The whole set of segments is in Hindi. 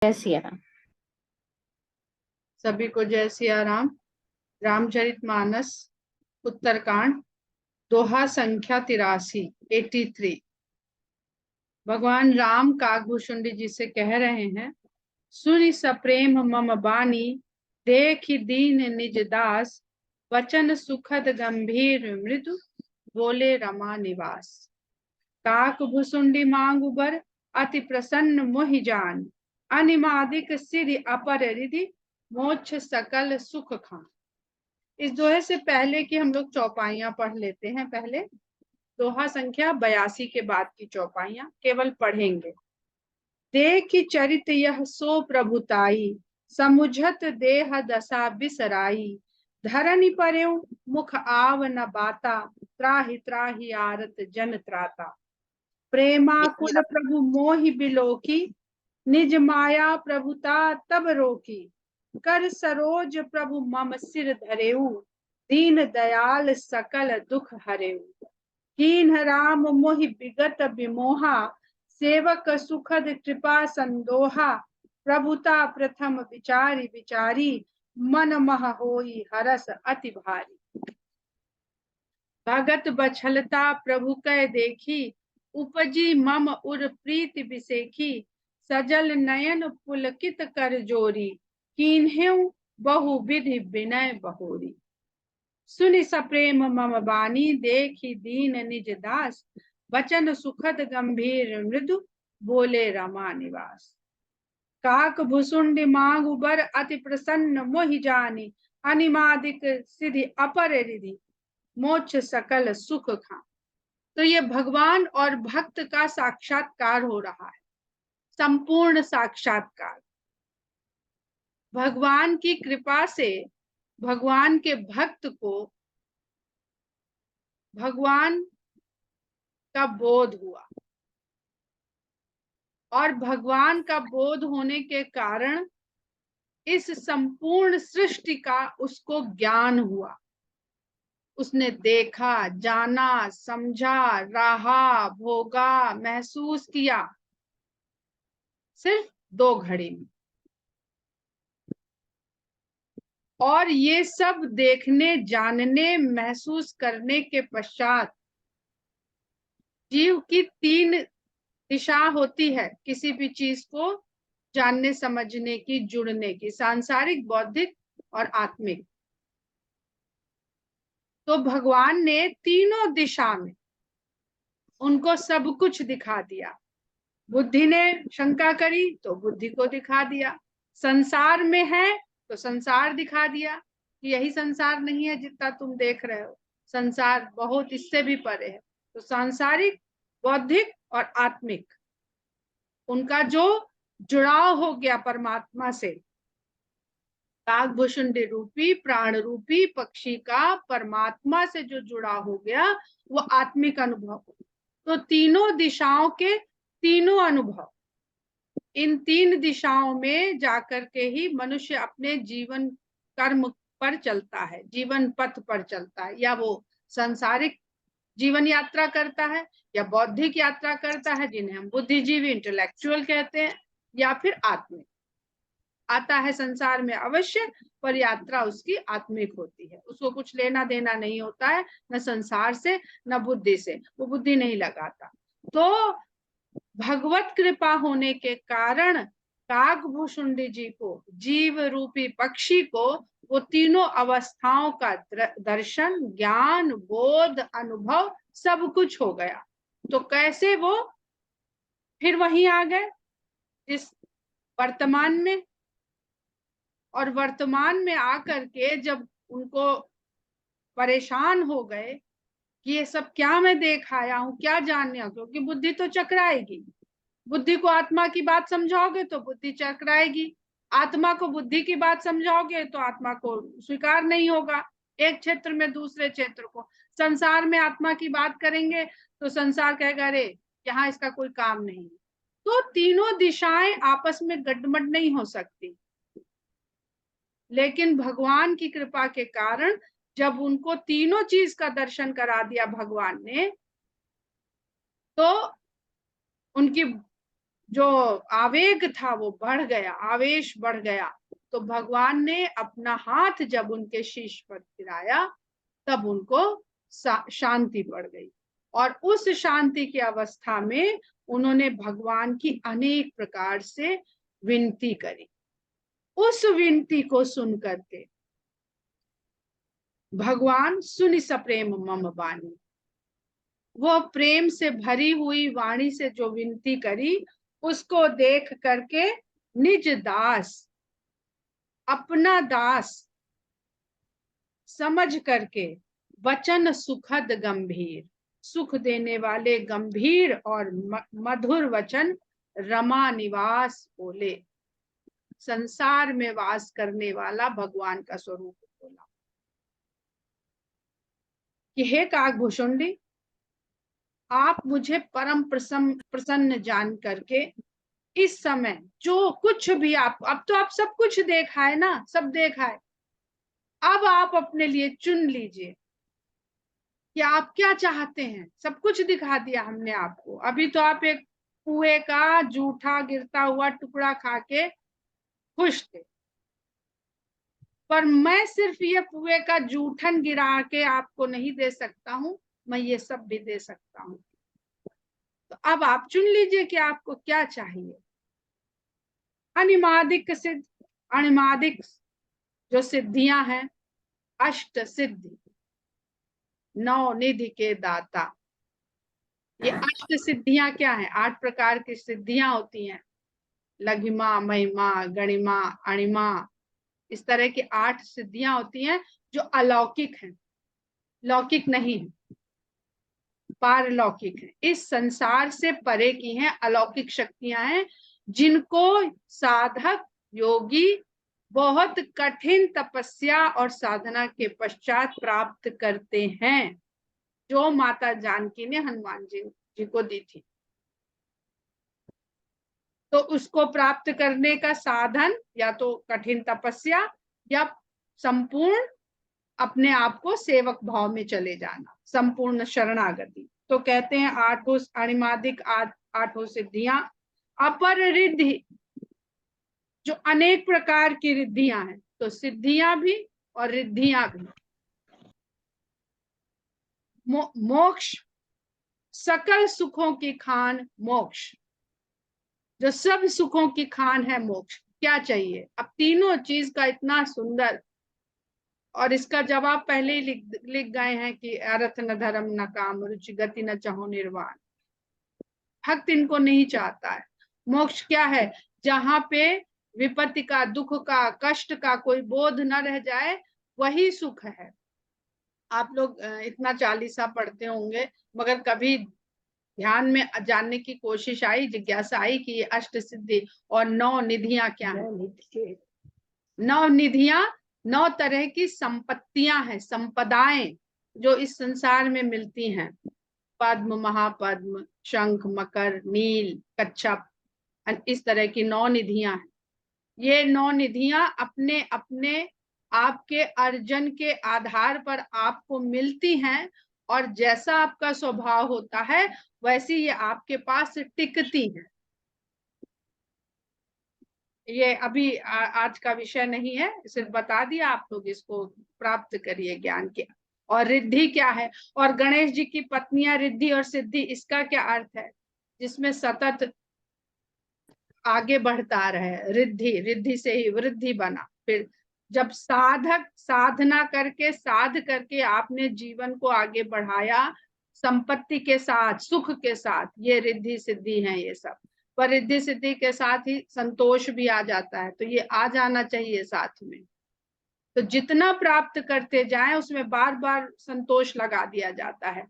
जय सिया राम। सभी को जय सिया राम। रामचरितमानस उत्तरकांड दोहा संख्या 83 83। भगवान राम काकभूषुंडी जी से कह रहे हैं, सुनि सप्रेम मम बानी, देखि दीन निज दास, वचन सुखद गंभीर मृदु, बोले रमा निवास। काकभूषुंडी मांगु बर, अति प्रसन्न मोहि जान, अनिमादिक सिरि अपर रिधि, मोक्ष सकल सुख खान। इस दोहे से पहले कि हम लोग चौपाइयां पढ़ लेते हैं। पहले दोहा संख्या 82 के बाद की चौपाइयां केवल पढ़ेंगे। देखि चरित यह सो प्रभुताई, समुझत देह दशा बिसराई, धरनी पर्यो मुख आव न बाता, त्राहि त्राहि आरत जन त्राता। प्रेमाकुल प्रभु मोहि बिलोकी, निज माया प्रभुता तब रोकी, कर सरोज प्रभु मम सिर धरेऊ, दीन दयाल सकल दुख हरेऊ। कीन्ह राम मोहि विगत विमोहा, सेवक सुखद कृपा संदोहा, प्रभुता प्रथम विचारी विचारी, मन मह होई हरस अति भारी। भगत बछलता प्रभु कै देखी, उपजी मम उर प्रीति बिसेखी, सजल नयन पुलकित कर जोरी, कीन्हेउ बहु विधि विनय बहोरी। सुनि सप्रेम मम बानी, देखी दीन निज दास, वचन सुखद गंभीर मृदु, बोले रमा निवास। काकभूषुंडी मांगु बर, अति प्रसन्न मोहि जानी, अनिमादिक सिद्धि अपर रिधि, मोक्ष सकल सुख खान। तो ये भगवान और भक्त का साक्षात्कार हो रहा है, संपूर्ण साक्षात्कार। भगवान की कृपा से भगवान के भक्त को भगवान का बोध हुआ, और भगवान का बोध होने के कारण इस संपूर्ण सृष्टि का उसको ज्ञान हुआ। उसने देखा, जाना, समझा, रहा, भोगा, महसूस किया, सिर्फ 2 घड़ी में। और ये सब देखने, जानने, महसूस करने के पश्चात जीव की 3 दिशा होती है किसी भी चीज को जानने समझने की, जुड़ने की, सांसारिक, बौद्धिक और आत्मिक। तो भगवान ने तीनों दिशा में उनको सब कुछ दिखा दिया। बुद्धि ने शंका करी तो बुद्धि को दिखा दिया, संसार में है तो संसार दिखा दिया कि यही संसार नहीं है जितना तुम देख रहे हो, संसार बहुत इससे भी परे है। तो सांसारिक, बौद्धिक और आत्मिक, उनका जो जुड़ाव हो गया परमात्मा से, काकभूषुंडी रूपी प्राण रूपी पक्षी का परमात्मा से जो जुड़ाव हो गया, वो आत्मिक अनुभव। तो तीनों दिशाओं के तीनों अनुभव, इन 3 दिशाओं में जाकर के ही मनुष्य अपने जीवन कर्म पर चलता है, जीवन पथ पर चलता है। या वो सांसारिक जीवन यात्रा करता है, या बौद्धिक यात्रा करता है, जिन्हें हम बुद्धिजीवी, इंटेलेक्चुअल कहते हैं, या फिर आत्मिक। आता है संसार में अवश्य, पर यात्रा उसकी आत्मिक होती है। उसको कुछ लेना देना नहीं होता है, न संसार से न बुद्धि से, वो बुद्धि नहीं लगाता। तो भगवत कृपा होने के कारण काकभूषुंडी जी को, जीव रूपी पक्षी को, वो तीनों अवस्थाओं का दर्शन, ज्ञान, बोध, अनुभव सब कुछ हो गया। तो कैसे वो फिर वहीं आ गए इस वर्तमान में, और वर्तमान में आकर के जब उनको परेशान हो गए कि ये सब क्या मैं देख आया हूं, क्या जानने, क्योंकि बुद्धि तो चकराएगी। बुद्धि को आत्मा की बात समझाओगे तो बुद्धि चकराएगी, आत्मा को बुद्धि की बात समझाओगे तो आत्मा को स्वीकार नहीं होगा, एक क्षेत्र में दूसरे क्षेत्र को। संसार में आत्मा की बात करेंगे तो संसार कहेगा अरे यहाँ इसका कोई काम नहीं। तो तीनों दिशाएं आपस में गड़बड़ नहीं हो सकती, लेकिन भगवान की कृपा के कारण जब उनको तीनों चीज का दर्शन करा दिया भगवान ने, तो उनकी जो आवेग था वो बढ़ गया, आवेश बढ़ गया, तो भगवान ने अपना हाथ जब उनके शीश पर फिराया तब उनको शांति पड़ गई। और उस शांति की अवस्था में उन्होंने भगवान की अनेक प्रकार से विनती करी। उस विनती को सुन करके भगवान सुनि सप्रेम मम वाणी, वो प्रेम से भरी हुई वाणी से जो विनती करी उसको देख करके निज दास, अपना दास समझ करके वचन सुखद गंभीर, सुख देने वाले गंभीर और मधुर वचन रमा निवास बोले, संसार में वास करने वाला भगवान का स्वरूप बोला कि हे काकभूषुंडी, आप मुझे परम प्रसन्न जान करके इस समय जो कुछ भी आप, अब तो आप सब कुछ देखा है ना, सब देखा है, अब आप अपने लिए चुन लीजिए कि आप क्या चाहते हैं। सब कुछ दिखा दिया हमने आपको, अभी तो आप एक कुएं का जूठा गिरता हुआ टुकड़ा खा के खुश थे, पर मैं सिर्फ ये कुएं का जूठन गिरा के आपको नहीं दे सकता हूं, मैं ये सब भी दे सकता हूं। तो अब आप चुन लीजिए कि आपको क्या चाहिए। अनिमादिक सिद्ध, अनिमादिक जो सिद्धियां हैं, अष्ट सिद्धि, नौ निधि के दाता। ये अष्ट सिद्धियां क्या है? 8 प्रकार की सिद्धियां होती हैं, लघिमा, महिमा, गणिमा, अणिमा, इस तरह की 8 सिद्धियां होती हैं जो अलौकिक हैं, लौकिक नहीं है, पारलौकिक है, इस संसार से परे की हैं, अलौकिक शक्तियां हैं जिनको साधक योगी बहुत कठिन तपस्या और साधना के पश्चात प्राप्त करते हैं, जो माता जानकी ने हनुमान जी को दी थी। तो उसको प्राप्त करने का साधन या तो कठिन तपस्या या संपूर्ण अपने आप को सेवक भाव में चले जाना, संपूर्ण शरणागति। तो कहते हैं आठों अणिमादिक, आठों सिद्धियां, अपर रिद्धि जो अनेक प्रकार की रिद्धियां हैं, तो सिद्धियां भी और रिद्धियां भी। मोक्ष, सकल सुखों की खान मोक्ष, जो सब सुखों की खान है मोक्ष। क्या चाहिए? अब तीनों चीज का इतना सुंदर, और इसका जवाब पहले ही लिख गए हैं कि अर्थ न धर्म न काम रुचि गति न चाहो निर्वाण। भक्त इनको नहीं चाहता है। मोक्ष क्या है? जहां पे विपत्ति का, दुख का, कष्ट का कोई बोध न रह जाए, वही सुख है। आप लोग इतना चालीसा पढ़ते होंगे, मगर कभी ध्यान में जानने की कोशिश आई, जिज्ञासा आई कि ये अष्ट सिद्धि और 9 निधियां क्या है? 9 निधियां 9 तरह की संपत्तियां हैं, संपदाएं जो इस संसार में मिलती हैं। पद्म, महापद्म, शंख, मकर, नील, कच्छप, इस तरह की 9 निधियां हैं। ये 9 निधियां अपने अपने आपके अर्जन के आधार पर आपको मिलती हैं, और जैसा आपका स्वभाव होता है वैसी ये आपके पास टिकती हैं। ये अभी आज का विषय नहीं है, सिर्फ बता दिया, आप लोग इसको प्राप्त करिए ज्ञान के। और रिद्धि क्या है? और गणेश जी की पत्नियां रिद्धि और सिद्धि, इसका क्या अर्थ है? जिसमें सतत आगे बढ़ता रहे, रिद्धि, रिद्धि से ही वृद्धि बना। फिर जब साधक साधना करके, साध करके आपने जीवन को आगे बढ़ाया संपत्ति के साथ, सुख के साथ, ये रिद्धि सिद्धि है ये सब। पर रिद्धि सिद्धि के साथ ही संतोष भी आ जाता है, तो ये आ जाना चाहिए साथ में। तो जितना प्राप्त करते जाएं उसमें बार बार संतोष लगा दिया जाता है।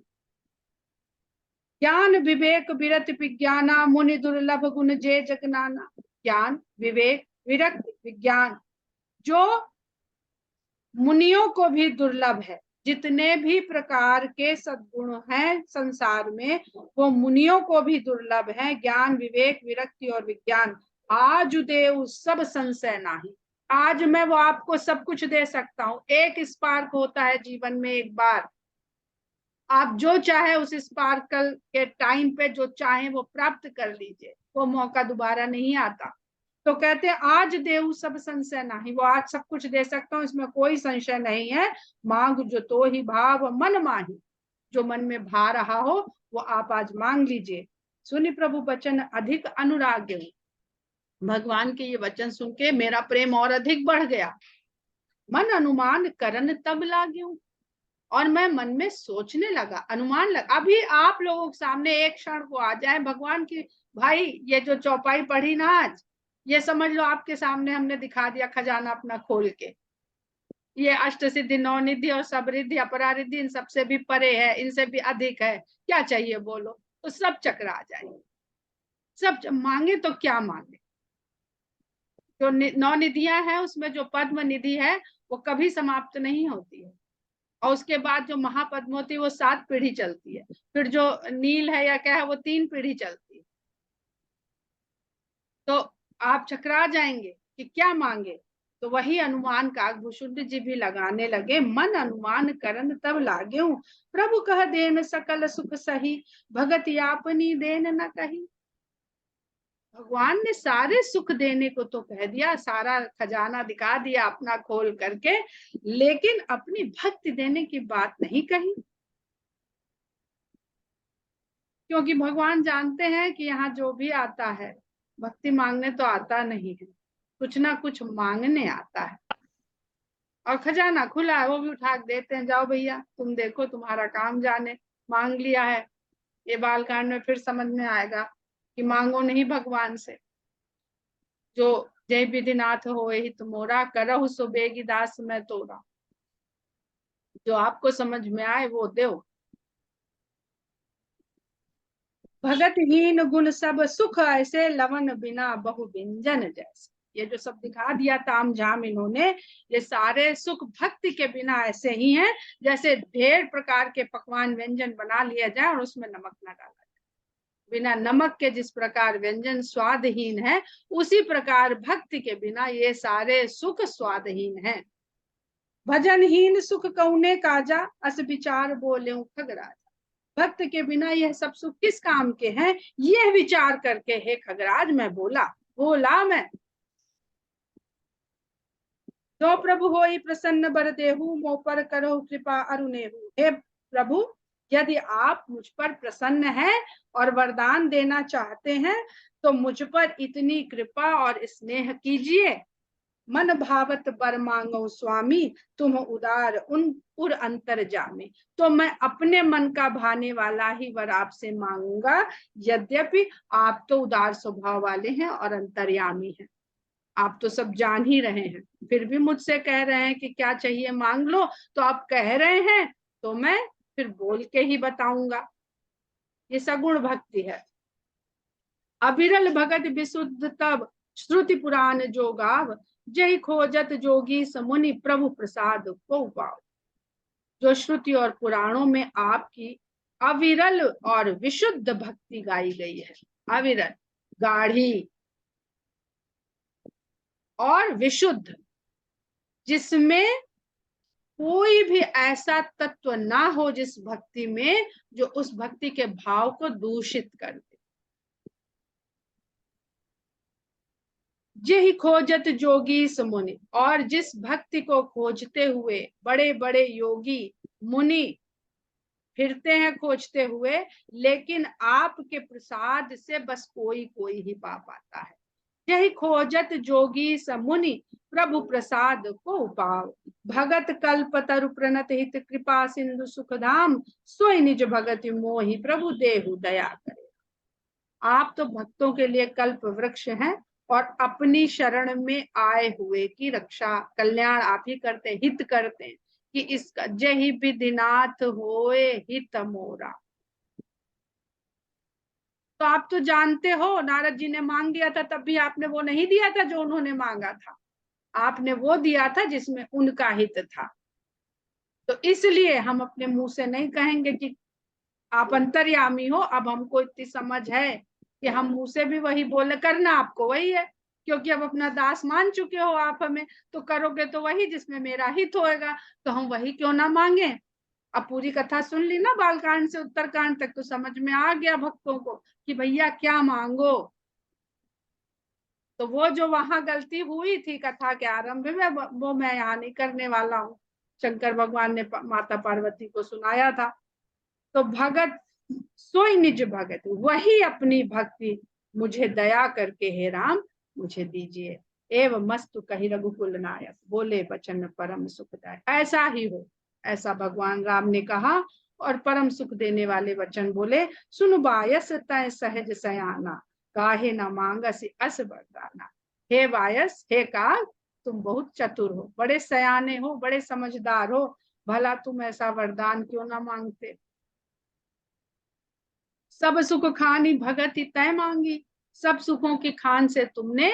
ज्ञान विवेक विरत विज्ञाना मुनि दुर्लभ गुण जय जगनाना। ज्ञान, विवेक, विरक्त, विज्ञान जो मुनियों को भी दुर्लभ है। जितने भी प्रकार के सद्गुण हैं संसार में, वो मुनियों को भी दुर्लभ है। ज्ञान, विवेक, विरक्ति और विज्ञान आज देव सब संशय नाही। आज मैं वो आपको सब कुछ दे सकता हूँ। एक स्पार्क होता है जीवन में एक बार, आप जो चाहे उस स्पार्कल के टाइम पे जो चाहे वो प्राप्त कर लीजिए, वो मौका दोबारा नहीं आता। तो कहते आज देऊ सब संशय नहीं, वो आज सब कुछ दे सकता हूँ, इसमें कोई संशय नहीं है। मांग जो तो ही भाव मन माही, जो मन में भा रहा हो वो आप आज मांग लीजिए। सुनि प्रभु वचन अधिक अनुराग्य, भगवान के ये वचन सुन के मेरा प्रेम और अधिक बढ़ गया। मन अनुमान करन तब लाग्यूं, और मैं मन में सोचने लगा, अनुमान लगा। अभी आप लोगों के सामने एक क्षण को आ जाए भगवान की, भाई ये जो चौपाई पढ़ी ना आज, ये समझ लो आपके सामने हमने दिखा दिया खजाना अपना खोल के। ये अष्ट सिद्धि, नौ निधि और सब रिद्धि अपरारिद्धि इन सबसे भी परे है, इनसे भी अधिक है, क्या चाहिए बोलो। तो सब चक्र आ जाएंगे, सब मांगे तो क्या मांगे। जो नौ निधियां हैं उसमें जो पद्म निधि है वो कभी समाप्त नहीं होती है, और उसके बाद जो महापद्म होती है वो 7 पीढ़ी चलती है, फिर जो नील है या क्या है वो 3 पीढ़ी चलती है। तो आप चकरा जाएंगे कि क्या मांगे। तो वही अनुमान काकभूषुंड जी भी लगाने लगे, मन अनुमान करन तब लागे, प्रभु कह देन सकल सुख सही, भगत यापनी देन न कही। भगवान ने सारे सुख देने को तो कह दिया, सारा खजाना दिखा दिया अपना खोल करके, लेकिन अपनी भक्ति देने की बात नहीं कही। क्योंकि भगवान जानते हैं कि यहाँ जो भी आता है भक्ति मांगने तो आता नहीं है, कुछ ना कुछ मांगने आता है। और खजाना खुला है वो भी उठा देते हैं, जाओ भैया तुम देखो तुम्हारा काम जाने, मांग लिया है। ये बालकांड में फिर समझ में आएगा कि मांगो नहीं भगवान से। जो जय विधिनाथ होए हित मोरा, करहु सो बेगी दास मैं तोरा। जो आपको समझ में आए वो दो। भगत हीन गुण सब सुख ऐसे, लवन बिना बहु व्यंजन जैसे। ये जो सब दिखा दिया ताम झाम इन्होंने, ये सारे सुख भक्ति के बिना ऐसे ही हैं जैसे ढेर प्रकार के पकवान व्यंजन बना लिया जाए और उसमें नमक न डाला जाए। बिना नमक के जिस प्रकार व्यंजन स्वादहीन है, उसी प्रकार भक्ति के बिना ये सारे सुख स्वादहीन हैं। भजनहीन सुख कौने काजा, अस विचार बोले खगराजा। भक्त के बिना यह सब सुख किस काम के हैं, यह विचार करके हे खगराज मैं बोला मैं। जो प्रभु होई प्रसन्न बर देहु, मो पर करो कृपा अरुणेहु। हे प्रभु, यदि आप मुझ पर प्रसन्न हैं और वरदान देना चाहते हैं तो मुझ पर इतनी कृपा और स्नेह कीजिए। मन भावत बर मांगो स्वामी, तुम उदार उन उर अंतर जामे। तो मैं अपने मन का भाने वाला ही वर आपसे मांगूंगा, यद्यपि आप तो उदार स्वभाव वाले हैं और अंतर्यामी हैं। आप तो सब जान ही रहे हैं, फिर भी मुझसे कह रहे हैं कि क्या चाहिए मांग लो। तो आप कह रहे हैं तो मैं फिर बोल के ही बताऊंगा। ये सगुण भक्ति है। अविरल भगत विशुद्ध तब, श्रुति पुराण जो गाव, जय खोजत जोगी समुनि प्रभु प्रसाद को पाओ। जो श्रुति और पुराणों में आपकी अविरल और विशुद्ध भक्ति गाई गई है, अविरल गाढ़ी और विशुद्ध, जिसमें कोई भी ऐसा तत्व ना हो जिस भक्ति में जो उस भक्ति के भाव को दूषित कर दे। यही खोजत जोगी मुनि, और जिस भक्ति को खोजते हुए बड़े बड़े योगी मुनि फिरते हैं खोजते हुए, लेकिन आपके प्रसाद से बस कोई कोई ही पा पाता है। यही खोजत जोगी समुनि प्रभु प्रसाद को पाओ। भगत कल्प तरु प्रणत हित कृपा सिंधु सुखधाम, सोई निज भगत मोहि प्रभु देहु दया करे। आप तो भक्तों के लिए कल्प वृक्ष हैं और अपनी शरण में आए हुए की रक्षा कल्याण आप ही करते, हित करते कि इसका जय विधिनाथ होए हित मोरा। तो आप तो जानते हो नारद जी ने मांग दिया था, तब भी आपने वो नहीं दिया था जो उन्होंने मांगा था। आपने वो दिया था जिसमें उनका हित था। तो इसलिए हम अपने मुंह से नहीं कहेंगे कि आप अंतर्यामी हो, अब हमको इतनी समझ है कि हम मुंह से भी वही बोले, करना आपको वही है, क्योंकि अब अपना दास मान चुके हो आप हमें, तो करोगे तो वही जिसमें मेरा हित होएगा, तो हम वही क्यों ना मांगे। अब पूरी कथा सुन ली ना, बालकांड से उत्तरकांड तक, तो समझ में आ गया भक्तों को कि भैया क्या मांगो। तो वो जो वहां गलती हुई थी कथा के आरंभ में, वो मैं यहाँ नहीं करने वाला हूँ। शंकर भगवान ने माता पार्वती को सुनाया था। तो भगत सोई निज भगत, वही अपनी भक्ति मुझे दया करके हे राम मुझे दीजिए। एवं मस्तु कही रघुकुल नायक, बोले वचन परम सुखदायक। ऐसा ही हो, ऐसा भगवान राम ने कहा और परम सुख देने वाले वचन बोले। सुन बायस तय सहज सयाना, काहे न मांगस अस वरदाना। हे वायस, हे काग, तुम बहुत चतुर हो, बड़े सयाने हो, बड़े समझदार हो, भला तुम ऐसा वरदान क्यों ना मांगते। सब सुख खानी भगति तय मांगी, सब सुखों की खान से तुमने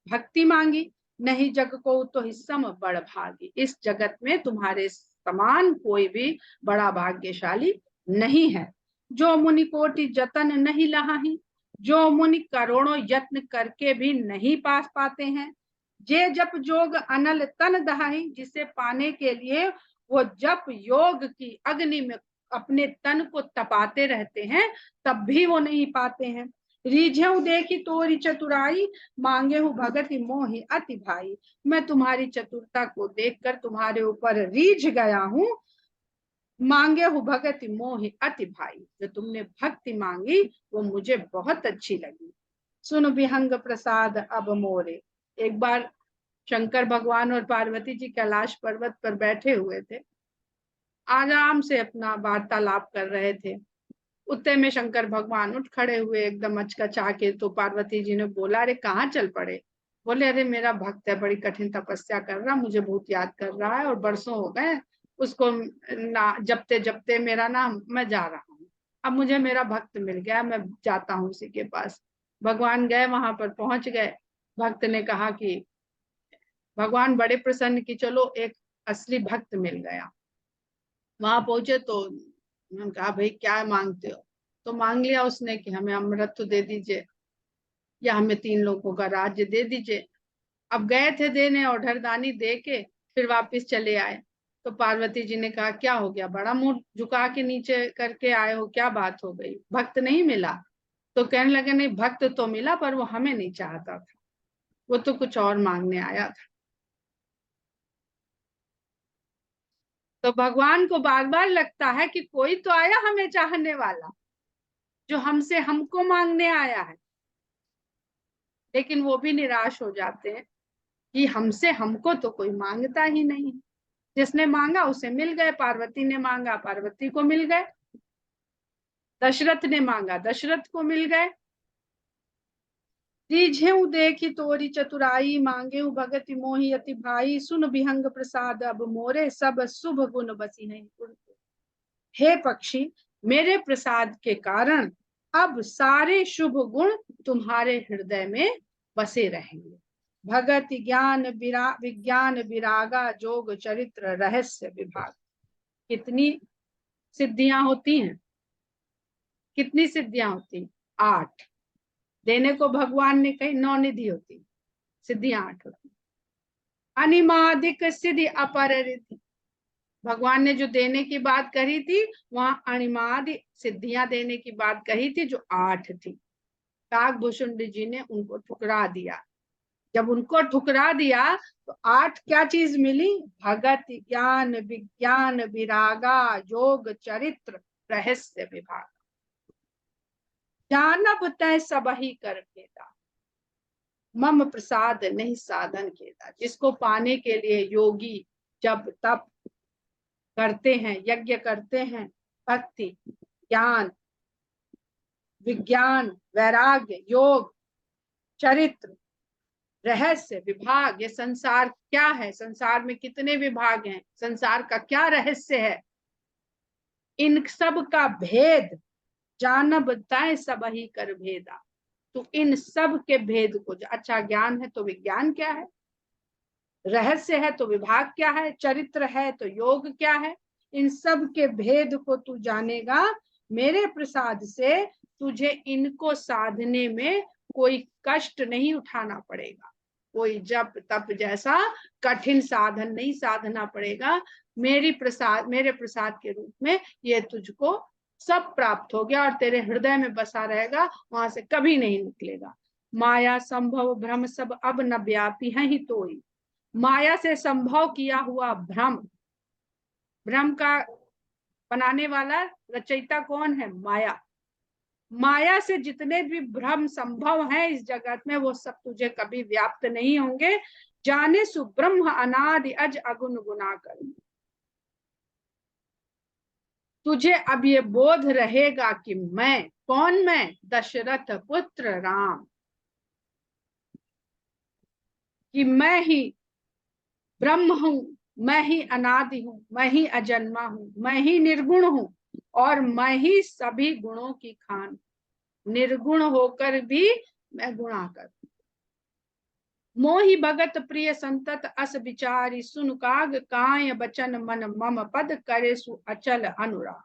भक्ति मांगी। नहीं जग को तो हिस्सम बड़ भागी, इस जगत में तुम्हारे समान कोई भी बड़ा भाग्यशाली नहीं है। जो मुनि कोटि जतन नहीं लहाही, जो मुनि करोड़ों यत्न करके भी नहीं पास पाते हैं। जे जप जोग अनल तन दहाई, जिसे पाने के लिए वो जप योग की अग्नि में अपने तन को तपाते रहते हैं, तब भी वो नहीं पाते हैं। रीझेऊ देखी तोरी चतुराई, मांगे हूँ भगत मोहि अति भाई। मैं तुम्हारी चतुरता को देखकर तुम्हारे ऊपर रीझ गया हूँ। मांगे हूँ भगत मोहि अति भाई, जो तुमने भक्ति मांगी वो मुझे बहुत अच्छी लगी। सुन विहंग प्रसाद अब मोरे। एक बार शंकर भगवान और पार्वती जी कैलाश पर्वत पर बैठे हुए थे, आराम से अपना वार्तालाप कर रहे थे। उतने में शंकर भगवान उठ खड़े हुए एकदम अचकचा के। तो पार्वती जी ने बोला, अरे कहाँ चल पड़े। बोले, अरे मेरा भक्त है, बड़ी कठिन तपस्या कर रहा, मुझे बहुत याद कर रहा है और बरसों हो गए उसको ना जपते जपते मेरा नाम, मैं जा रहा हूँ। अब मुझे मेरा भक्त मिल गया, मैं जाता हूँ उसी के पास। भगवान गए, वहां पर पहुंच गए। भक्त ने कहा कि भगवान बड़े प्रसन्न कि चलो एक असली भक्त मिल गया। वहां पहुंचे तो उन्होंने कहा, भाई क्या मांगते हो। तो मांग लिया उसने कि हमें अमृत दे दीजिए या हमें 3 लोगों का राज्य दे दीजिए। अब गए थे देने और ढरदानी दे के फिर वापिस चले आए। तो पार्वती जी ने कहा, क्या हो गया, बड़ा मुंह झुका के नीचे करके आए हो, क्या बात हो गई, भक्त नहीं मिला। तो कहने लगे, नहीं भक्त तो मिला पर वो हमें नहीं चाहता था, वो तो कुछ और मांगने आया था। तो भगवान को बार बार लगता है कि कोई तो आया हमें चाहने वाला, जो हमसे हमको मांगने आया है। लेकिन वो भी निराश हो जाते हैं कि हमसे हमको तो कोई मांगता ही नहीं। जिसने मांगा उसे मिल गए, पार्वती ने मांगा पार्वती को मिल गए, दशरथ ने मांगा दशरथ को मिल गए। रीझेऊ देखी तोरी चतुराई, मांगे भगति मोहि अति भाई। सुन विहंग प्रसाद अब मोरे, सब शुभ गुण बसी नहीं पुरते। हे पक्षी, मेरे प्रसाद के कारण अब सारे शुभ गुण तुम्हारे हृदय में बसे रहेंगे। भगत ज्ञान विज्ञान विरागा, जोग चरित्र रहस्य विभाग। कितनी सिद्धियां होती हैं, कितनी सिद्धियां होती, 8। देने को भगवान ने कही 9 निधि होती, सिद्धियां 8 होती। अनिमादिक सिद्धि अपरिधि, भगवान ने जो देने की बात कही थी वहां अनिमादि सिद्धियां देने की बात कही थी जो 8 थी। काकभूषुंड जी ने उनको ठुकरा दिया। जब उनको ठुकरा दिया तो 8 क्या चीज मिली, भगत ज्ञान विज्ञान विरागा, योग चरित्र रहस्य विभाग। जानब तय सबही कर भेदा, मम प्रसाद नहीं साधन केदा। जिसको पाने के लिए योगी जब तप करते हैं, यज्ञ करते हैं, भक्ति ज्ञान विज्ञान वैराग्य योग चरित्र रहस्य विभाग, ये संसार क्या है, संसार में कितने विभाग हैं, संसार का क्या रहस्य है, इन सब का भेद जानब तय सबही कर भेदा। तो इन सब के भेद को, अच्छा ज्ञान है तो विज्ञान क्या है, रहस्य है तो विभाग क्या है, चरित्र है तो योग क्या है, इन सब के भेद को तू जानेगा मेरे प्रसाद से। तुझे इनको साधने में कोई कष्ट नहीं उठाना पड़ेगा, कोई जप तप जैसा कठिन साधन नहीं साधना पड़ेगा। मेरे प्रसाद के रूप में ये तुझको सब प्राप्त हो गया और तेरे हृदय में बसा रहेगा, वहां से कभी नहीं निकलेगा। माया संभव भ्रम सब अब न व्यापी है ही तोई। माया से संभव किया हुआ भ्रम, भ्रम का बनाने वाला रचयिता कौन है? माया। माया से जितने भी भ्रम संभव हैं इस जगत में, वो सब तुझे कभी व्याप्त नहीं होंगे। जाने सुब्रह्म अनादि अज अगुण गुना कर। तुझे अब ये बोध रहेगा कि मैं कौन? मैं दशरथ पुत्र राम, कि मैं ही ब्रह्म हूं, मैं ही अनादि हूं, मैं ही अजन्मा हूं, मैं ही निर्गुण हूं, और मैं ही सभी गुणों की खान। निर्गुण होकर भी मैं गुणाकर। मोहि भगत प्रिय संतत अस विचारी, सुन काग काय बचन मन मम पद करे सु अचल अनुराग।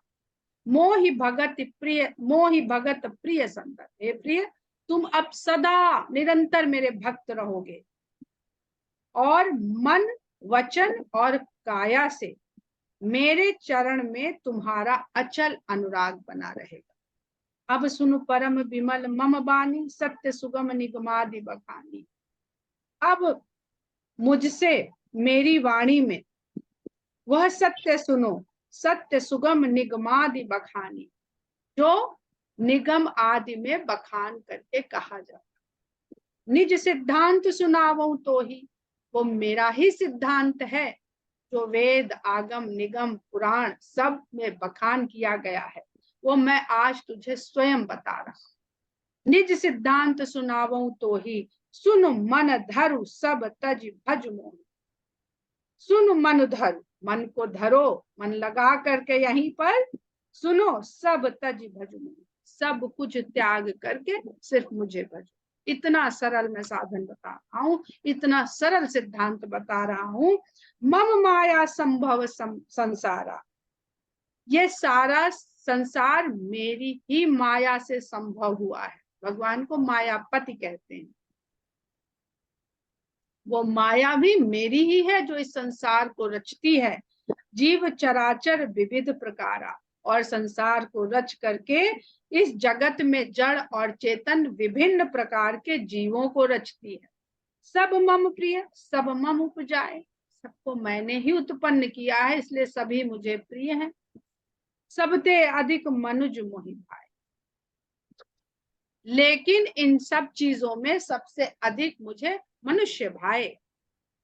मोहि भगत प्रिय, मोहि भगत प्रिय संतत, हे प्रिय तुम अब सदा निरंतर मेरे भक्त रहोगे, और मन वचन और काया से मेरे चरण में तुम्हारा अचल अनुराग बना रहेगा। अब सुन परम विमल मम बानी, सत्य सुगम निगमादि बखानी। अब मुझसे मेरी वाणी में वह सत्य सुनो, सत्य सुगम निगमादि बखानी, जो निगम आदि में बखान करके कहा जाता। निज सिद्धांत सुनावो तो ही, वो मेरा ही सिद्धांत है जो वेद आगम निगम पुराण सब में बखान किया गया है, वो मैं आज तुझे स्वयं बता रहा हूं। निज सिद्धांत सुनावो तो ही, सुन मन धरु सब तज भज मोहि। सुन मन धरु, मन को धरो, मन लगा करके यहीं पर सुनो। सब तज भज मोहि, सब कुछ त्याग करके सिर्फ मुझे भजो। इतना सरल मैं साधन बता रहा हूं, इतना सरल सिद्धांत बता रहा हूं। मम माया संभव संसारा, ये सारा संसार मेरी ही माया से संभव हुआ है। भगवान को मायापति कहते हैं। वो माया भी मेरी ही है जो इस संसार को रचती है। जीव चराचर विविध प्रकारा, और संसार को रच करके इस जगत में जड़ और चेतन विभिन्न प्रकार के जीवों को रचती है। सब मम प्रिय, सब मम उपजाए, सबको मैंने ही उत्पन्न किया है, इसलिए सभी मुझे प्रिय हैं। सबते अधिक मनुज मोहि भाए, लेकिन इन सब चीजों में सबसे अधिक मुझे मनुष्य भाए।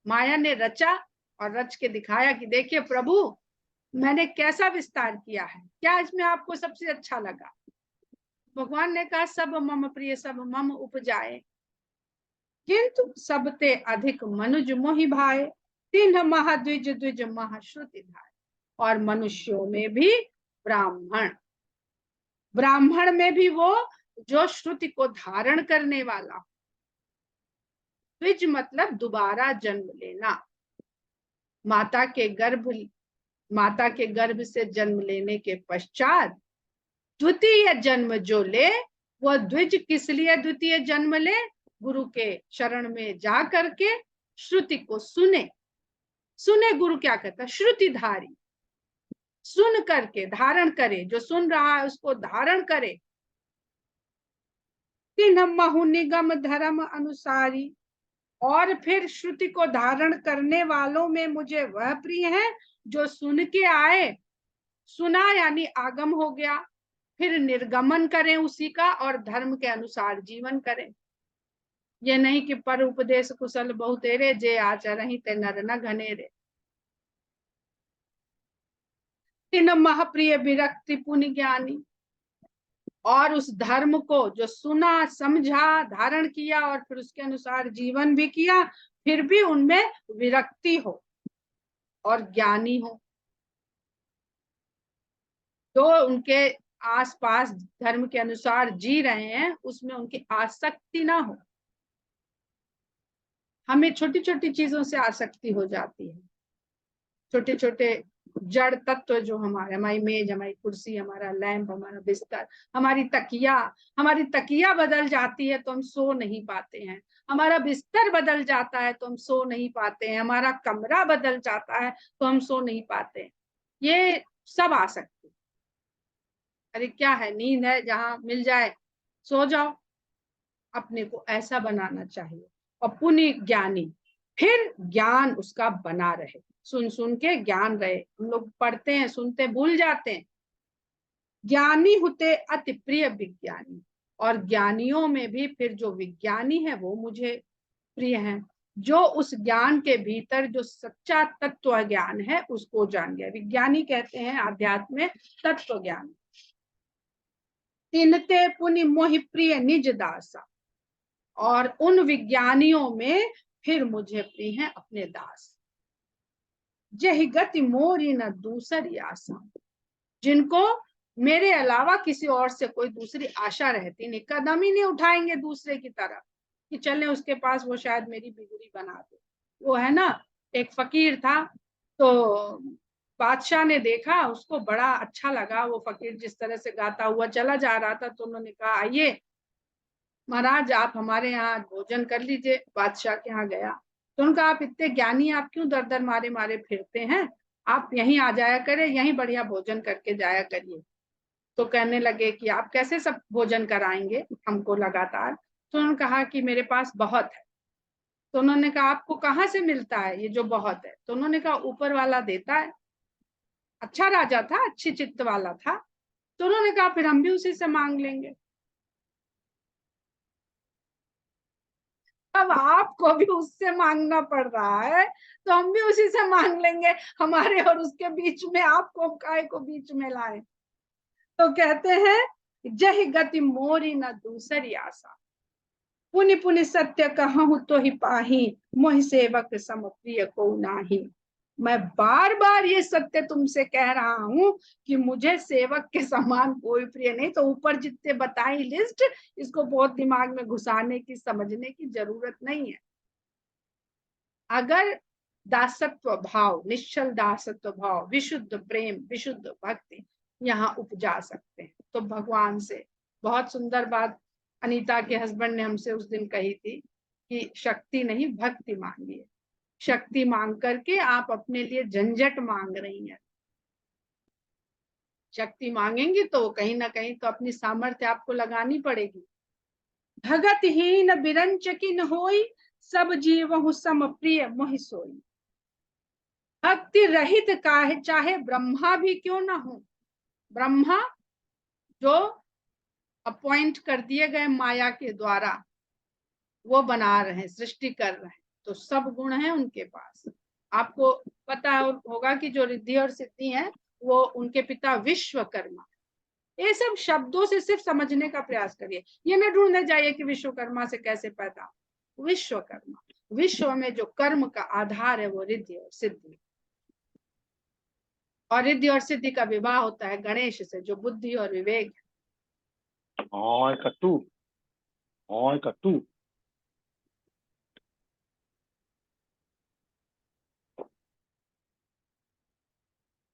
माया ने रचा और रच के दिखाया कि देखिए प्रभु मैंने कैसा विस्तार किया है, क्या इसमें आपको सबसे अच्छा लगा? भगवान ने कहा सब मम प्रिय, सब मम उपजाए, किंतु सबते अधिक मनुज मोहि भाए। तिन्ह महाद्विज द्विज महाश्रुति धाय, और मनुष्यों में भी ब्राह्मण, ब्राह्मण में भी वो जो श्रुति को धारण करने वाला। द्विज मतलब दोबारा जन्म लेना, माता के गर्भ से जन्म लेने के पश्चात द्वितीय जन्म जो ले, वह द्विज किस लिए द्वितीय जन्म ले? गुरु के शरण में जा करके श्रुति को सुने। सुने, गुरु क्या कहता? श्रुतिधारी, सुन करके धारण करे, जो सुन रहा है उसको धारण करे। तिन्ह महु निगम धर्म अनुसारी, और फिर श्रुति को धारण करने वालों में मुझे वह प्रिय है जो सुन के आए, सुना यानी आगम हो गया, फिर निर्गमन करें उसी का और धर्म के अनुसार जीवन करें। ये नहीं कि पर उपदेश कुशल बहु तेरे, जे आचरहि ते नर न घनेरे। तीन महाप्रिय विरक्ति पुण्य ज्ञानी, और उस धर्म को जो सुना समझा धारण किया और फिर उसके अनुसार जीवन भी किया, फिर भी उनमें विरक्ति हो और ज्ञानी हो, तो उनके आसपास धर्म के अनुसार जी रहे हैं उसमें उनकी आसक्ति ना हो। हमें छोटी छोटी चीजों से आसक्ति हो जाती है, छोटे छोटे जड़ तत्व जो हमारी मेज, हमारी कुर्सी, हमारा लैंप, हमारा बिस्तर, हमारी तकिया बदल जाती है तो हम सो नहीं पाते हैं, हमारा बिस्तर बदल जाता है तो हम सो नहीं पाते हैं, हमारा कमरा बदल जाता है तो हम सो नहीं पाते हैं। ये सब आसक्ति। अरे क्या है, नींद है, जहां मिल जाए सो जाओ, अपने को ऐसा बनाना चाहिए। और पुण्य ज्ञानी, फिर ज्ञान उसका बना रहे, सुन सुन के ज्ञान रहे। हम लोग पढ़ते हैं, सुनते, भूल जाते हैं। ज्ञानी होते अति प्रिय विज्ञानी, और ज्ञानियों में भी फिर जो विज्ञानी है वो मुझे प्रिय है, जो उस ज्ञान के भीतर जो सच्चा तत्व ज्ञान है उसको जान गया। विज्ञानी कहते हैं आध्यात्म में तत्व ज्ञान। तिनते पुनि मोहि प्रिय निज दासा, और उन विज्ञानियों में फिर मुझे प्रिय है अपने दास। जहि गति मोरी न दूसरी आशा, जिनको मेरे अलावा किसी और से कोई दूसरी आशा रहती नहीं, कदम ही नहीं उठाएंगे दूसरे की तरफ कि चले उसके पास, वो शायद मेरी बिगड़ी बना दे। वो है ना, एक फकीर था, तो बादशाह ने देखा, उसको बड़ा अच्छा लगा वो फकीर जिस तरह से गाता हुआ चला जा रहा था, तो उन्होंने कहा आइए महाराज आप हमारे यहाँ भोजन कर लीजिए। बादशाह के यहाँ गया तो उनका, आप इतने ज्ञानी, आप क्यों दर दर मारे मारे फिरते हैं, आप यहीं आ जाया करें, यहीं बढ़िया भोजन करके जाया करिए। तो कहने लगे कि आप कैसे सब भोजन कराएंगे हमको लगातार। तो उन्होंने कहा कि मेरे पास बहुत है। तो उन्होंने कहा आपको कहाँ से मिलता है ये जो बहुत है? तो उन्होंने कहा ऊपर वाला देता है। अच्छा राजा था, अच्छी चित्त वाला था। तो उन्होंने कहा फिर हम भी उसी से मांग लेंगे। अब आपको भी उससे मांगना पड़ रहा है तो हम भी उसी से मांग लेंगे, हमारे और उसके बीच में आपको काय को बीच में लाए। तो कहते हैं जय गति मोरी न दूसरी आशा, पुनि पुनि सत्य कहूँ तो ही पाही, मोहि सेवक सम प्रिय को नाही। मैं बार बार ये सत्य तुमसे कह रहा हूं कि मुझे सेवक के समान कोई प्रिय नहीं। तो ऊपर जितने बताई लिस्ट, इसको बहुत दिमाग में घुसाने की, समझने की जरूरत नहीं है। अगर दासत्व भाव, निश्चल दासत्व भाव, विशुद्ध प्रेम, विशुद्ध भक्ति यहाँ उपजा सकते हैं तो भगवान से। बहुत सुंदर बात अनीता के हस्बैंड ने हमसे उस दिन कही थी कि शक्ति नहीं भक्ति मांगिए। शक्ति मांग करके आप अपने लिए झंझट मांग रही हैं। शक्ति मांगेंगी तो कहीं ना कहीं तो अपनी सामर्थ्य आपको लगानी पड़ेगी। भगतहीन बिरंच किन होई, सब जीवहु सम प्रिय मोहि सोई। भक्ति रहित काहे चाहे ब्रह्मा भी क्यों ना हो। ब्रह्मा जो अपॉइंट कर दिए गए माया के द्वारा, वो बना रहे हैं, सृष्टि कर रहे हैं, तो सब गुण है उनके पास। आपको पता होगा कि जो रिद्धि और सिद्धि है वो उनके पिता विश्वकर्मा। ये सब शब्दों से सिर्फ समझने का प्रयास करिए, ये न ढूंढने जाइए कि विश्वकर्मा से कैसे पैदा। विश्वकर्मा, विश्व में जो कर्म का आधार है वो रिद्धि और सिद्धि। और रिद्धि और सिद्धि का विवाह होता है गणेश से, जो बुद्धि और विवेक है। और कट्टू, और कट्टू।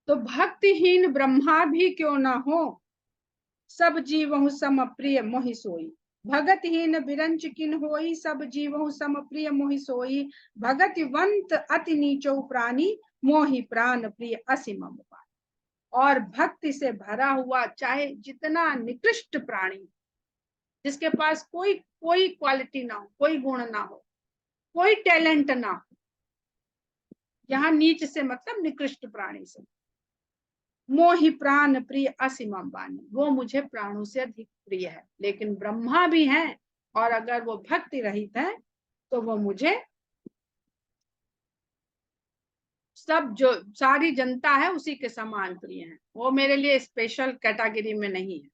तो भक्तिहीन ब्रह्मा भी क्यों ना हो, सब जीवहु सम प्रिय मोहि सोई। भगतहीन बिरंच किन होई, सब जीवहु सम प्रिय मोहि सोई। भगतिवंत अति नीचो प्राणी, मोहि प्राण प्रिय असीम पाई। और भक्ति से भरा हुआ चाहे जितना निकृष्ट प्राणी, जिसके पास कोई कोई क्वालिटी ना हो, कोई गुण ना हो, कोई टैलेंट ना हो, यहाँ नीच से मतलब निकृष्ट प्राणी से, मोहि प्राण प्रिय असीम बानी, वो मुझे प्राणों से अधिक प्रिय है। लेकिन ब्रह्मा भी हैं, और अगर वो भक्ति रहित है तो वो मुझे, सब जो सारी जनता है उसी के समान प्रिय है, वो मेरे लिए स्पेशल कैटेगरी में नहीं है।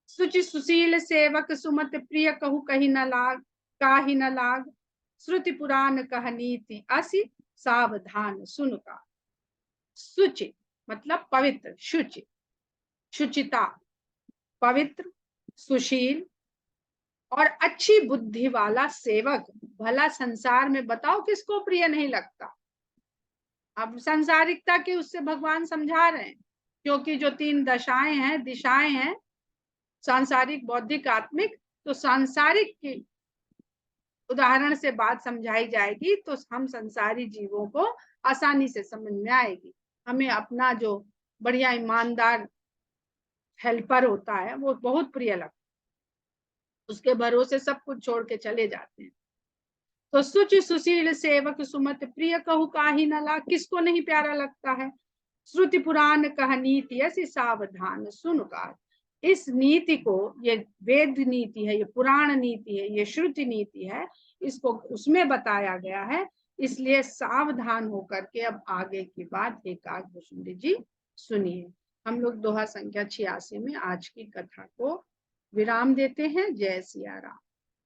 सुचि सुशील सेवक सुमत प्रिय कहू कही न लाग, काहि न लाग। श्रुति पुराण कह नीति असी, सावधान सुन का। सुचि मतलब पवित्र, शुचि, शुचिता, पवित्र, सुशील और अच्छी बुद्धि वाला सेवक। भला संसार में बताओ किसको प्रिय नहीं लगता। अब संसारिकता के उससे भगवान समझा रहे हैं, क्योंकि जो तीन दशाएं हैं, दिशाएं हैं, सांसारिक, बौद्धिक, आत्मिक, तो सांसारिक की उदाहरण से बात समझाई जाएगी तो हम संसारी जीवों को आसानी से समझ में आएगी। हमें अपना जो बढ़िया ईमानदार हेल्पर होता है वो बहुत प्रिय लगता है। उसके भरोसे सब कुछ छोड़ के चले जाते हैं। तो सुचि सुशील सेवक सुमत प्रिय कहु काहि न ला, किसको नहीं प्यारा लगता है। श्रुति पुराण कह नीति ऐसी सावधान सुन काज, इस नीति को, ये वेद नीति है, ये पुराण नीति है, ये श्रुति नीति है, इसको उसमें बताया गया है, इसलिए सावधान होकर के अब आगे की बात हे काकभूषुंडी जी सुनिए। हम लोग दोहा संख्या 86 में आज की कथा को विराम देते हैं। जय सिया राम।